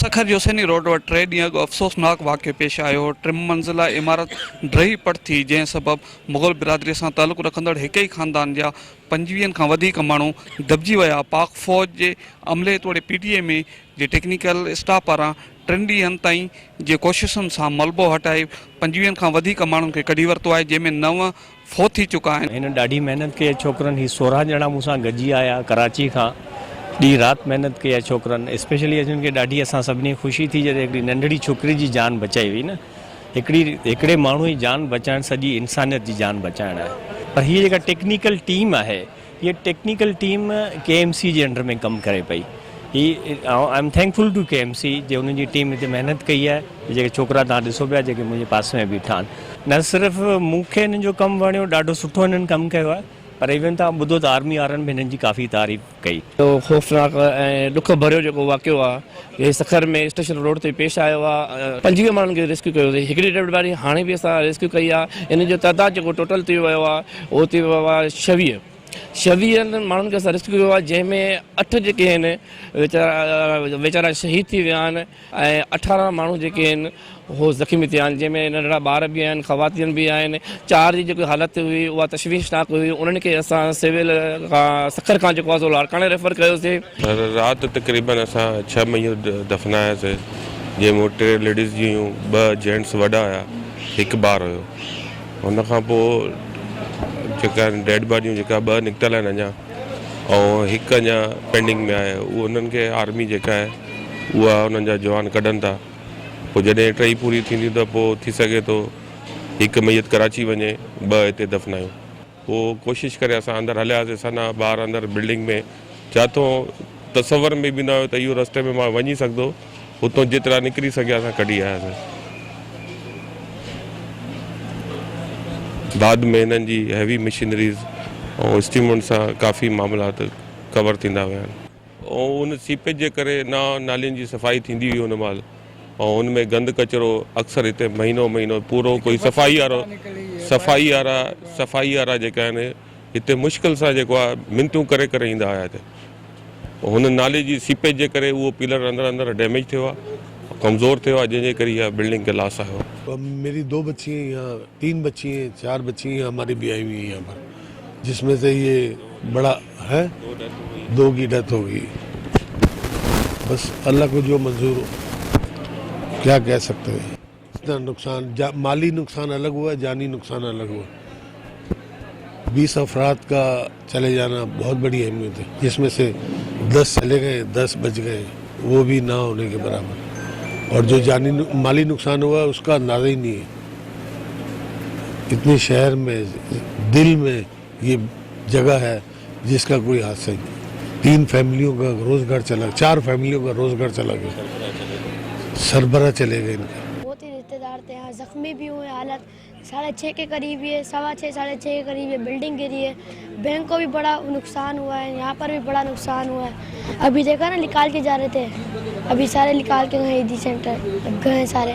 Sukkur जोसेनी road वर 3 ॾींहं अॻु अफ़सोसनाक वाक़ियो पेश आयो। 3 मंज़िला इमारत ढही पट थी, जंहिं सबबि मुग़ल बिरादरी सां तालुक़ रखंदड़ हिक ई ख़ानदान जा 25 खां वधीक माण्हू दॿिजी विया। पाक फ़ौज जे अमले तोड़े PTA में जे टेक्निकल स्टाफ पारां 3 ॾींहंनि ताईं जे कोशिशुनि सां मलबो हटाए 25 खां वधीक माण्हुनि खे कढी वरितो आहे, जंहिंमें 9 फोत थी चुका आहिनि। हिन ॾाढी महिनत कई छोकिरनि, ही 16 ॼणा मूंसां गॾिजी आया कराची खां। ॾींहुं राति महिनत कई आहे छोकिरनि, स्पेशली हिननि खे ॾाढी असां सभिनी ख़ुशी थी जॾहिं हिकिड़ी नंढड़ी छोकिरी जी जान बचाई हुई न। हिकिड़े माण्हू जी जान बचाइणु सॼी इंसानियत जी जान बचाइणु आहे। पर हीअ जेका टेक्निकल टीम आहे, हीअ टेक्निकल टीम KMC जे अंडर में कमु करे पई। I am thankful to KMC जे हुननि जी टीम हिते महिनत कई आहे। जेके छोकिरा तव्हां ॾिसो पिया जेके मुंहिंजे पासे में बीठा आहिनि, न सिर्फ़ु मूंखे हिननि जो कमु वणियो, ॾाढो सुठो हिननि कमु कयो आहे, पर इवन तव्हां ॿुधो त आर्मी वारनि बि हिननि जी काफ़ी तारीफ़ कई। ख़ौफ़नाक ऐं ॾुख भरियो जेको वाक़ियो आहे, हे सखर में स्टेशन रोड ते पेश आयो आहे। 25 माण्हुनि खे रेस्क्यू कयोसीं। हिकिड़ी डेड बॉडी हाणे बि असां रेस्क्यू कई आहे। इन जो तइदाद जेको टोटल थी वियो आहे उहो थी वियो आहे 26 माण्हुनि खे असां रेस्क्यू कयो आहे, जंहिंमें 8 जेके आहिनि वीचारा शहीद थी विया आहिनि ऐं 18 माण्हू जेके आहिनि उहो ज़ख़्मी थिया आहिनि, जंहिंमें नंढड़ा ॿार बि आहिनि, ख़वातीन बि आहिनि। 4 जी जेकी हालत हुई उहा तशवीशनाक हुई। उन्हनि खे असां सिविल खां सखर खां जेको आहे लाड़काणे रेफर कयोसीं। राति तक़रीबन असां 6 मई दफ़नायासीं, जंहिंमें 3 लेडीज़ जी हुयूं, 2 जेंट्स वॾा हुया, 1 ॿार हुयो। हुन खां पोइ जेका डेड बॉडियूं जेका 2 निकितल आहिनि अञा, ऐं 1 अञा पेंडिंग में आहे। उहो उन्हनि खे आर्मी जेका आहे उहा उन्हनि जा जवान कढनि था। पोइ जॾहिं 3 पूरी थींदियूं त पोइ थी सघे थो 1 मैयत कराची वञे, 2 हिते दफ़नायूं। पोइ कोशिशि करे असां अंदरि हलियासीं, सना ॿार अंदरि बिल्डिंग में, जिथां तसवर में बि न हुयो त इहो रस्ते में मां वञी सघंदो, हुतां जेतिरा निकिरी सघिया असां कढी आयासीं। बाद में हिननि जी हैवी मशीनरीज़ ऐं स्टीमुनि सां काफ़ी मामलात कवर थींदा विया आहिनि। ऐं उन सीपेज जे करे नालियुनि जी सफ़ाई थींदी हुई उन महिल, ऐं हुनमें गंद कचिरो अक्सर हिते महीनो पूरो कोई सफ़ाई वारा जेका आहिनि हिते मुश्किल सां जेको आहे मिनतूं करे ईंदा हुया हिते। हुन नाले जी सीपेज जे करे उहो पिलर अंदरि डैमेज थियो आहे, कमज़ोर थियो आहे, जंहिंजे करे इहा बिल्डिंग के लॉस आयो। मेरी 2 बच्ची हैं यहाँ, 3 बच्ची हैं, 4 बच्ची हैं हमारी भी आई हुई है यहाँ पर, जिसमें से ये बड़ा है 2 की डेथ हो गई। बस अल्लाह को जो मंजूर हो, क्या कह सकते हैं। इतना नुकसान, माली नुकसान अलग हुआ, जानी नुकसान अलग हुआ। 20 अफराद का चले जाना बहुत बड़ी अहमियत है, जिसमें से 10 चले गए, 10 बच गए, वो भी ना होने के बराबर। और जो जानी माली नुकसान हुआ उसका अंदाज़ा ही नहीं है। इतने शहर में दिल में ये जगह है जिसका कोई हादसा ही नहीं। 3 फैमिलियों का रोजगार चला, 4 फैमिलियों का रोजगार चला गया, सरबराह चले गए इनके। बहुत ही रिश्तेदार थे यहाँ, जख्मी भी हुए। हालत 6:30 के करीब ही है, 6:15 6:30 के करीब ये बिल्डिंग गिरी है। बैंक को भी बड़ा नुकसान हुआ है, यहाँ पर भी बड़ा नुकसान हुआ है। अभी देखा ना, निकाल के जा रहे थे, अभी सारे निकाल के गए ईदी सेंटर गए सारे।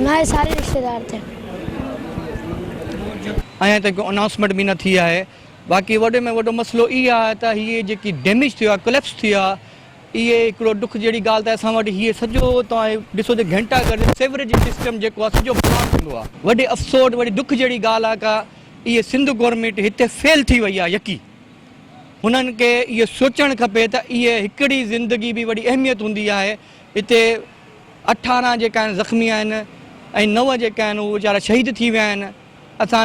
ना सारे रिश्तेदार थे। अञा तक अनाउंसमेंट भी न थी है। बाक़ी वॾे में वॾो मसलो इहो आहे त हीअ जेकी डैमेज थियो आहे, कोलैप्स थी आहे, इहे हिकिड़ो दुख जहिड़ी ॻाल्हि त असां वटि हीअ सॼो तव्हां ॾिसो त घंटा करे सेवरेज सिस्टम जेको आहे सॼो ब्लॉक थींदो आहे। वॾे अफ़सोस, वॾी दुख जहिड़ी ॻाल्हि आहे का इहे सिंध गवर्नमेंट हिते फेल थी वई आहे। यकी हुननि खे इहो सोचणु खपे त इहे हिकिड़ी ज़िंदगी बि वॾी अहमियत हूंदी आहे। हिते 18 जेका आहिनि ज़ख़्मी आहिनि ऐं 9 जेका आहिनि उहे वीचारा शहीद थी विया आहिनि।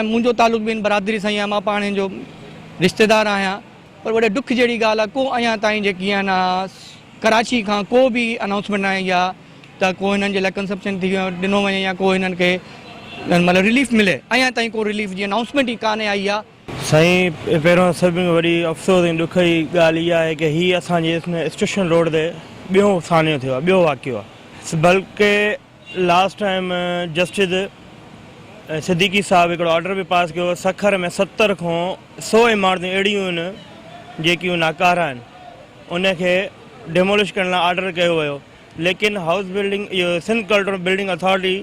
मुंहिंजो तालुक़ बि बरादरी सां ई आहे, मां पाण जो रिश्तेदार आहियां। पर वॾे दुख जहिड़ी ॻाल्हि आहे, को अञा ताईं जेकी आहे न कराची खां को बि अनाउंसमेंट न आई आहे त को हिननि जे लाइ कंसेप्शन थी ॾिनो वञे या को हिननि खे मतिलबु रिलीफ मिले। अञा ताईं को रिलीफ जी अनाउंसमेंट ई कान्हे आई आहे। साईं, पहिरियों सभिनी खां वॾी अफ़सोस ऐं ॾुख जी ॻाल्हि इहा आहे की हीअ असांजे स्टेशन रोड ते ॿियों सानियो थियो आहे, ॿियो वाक़ियो आहे। बल्कि लास्ट टाइम जस्टिस सिद्दीकी साहब हिकिड़ो ऑर्डर बि पास कयो, सखर में 70 खां 100 इमारतूं अहिड़ियूं आहिनि जेकियूं नाकारा आहिनि, उनखे डेमोलिश करण लाइ ऑर्डर कयो वियो। लेकिन हाउस बिल्डिंग, इहो सिंध कल्चरल बिल्डिंग अथॉरिटी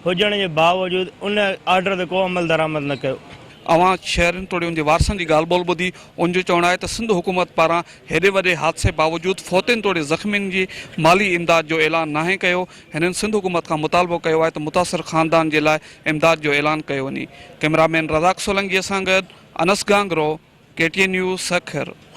हुजण जे बावजूदि उन ऑर्डर ते को अमल दरामद न कयो। अवां शहरनि तोड़े उनजे वारसनि जी ॻाल्हि ॿोल ॿुधी उनजो चवणु आहे त सिंध हुकूमत पारां हेॾे वॾे हादसे बावजूदि फ़ौतियुनि तोड़े ज़ख़्मियुनि जी माली इमदाद जो ऐलान नाहे कयो। हिननि सिंध हुकूमत खां मुतालबो कयो आहे त मुतासिर ख़ानदान जे लाइ इमदाद जो ऐलान कयो वञे। कैमरामैन रज़ाक सोलंकीअ सां गॾु अनस गांगरो, KTN न्यूज़ सखर।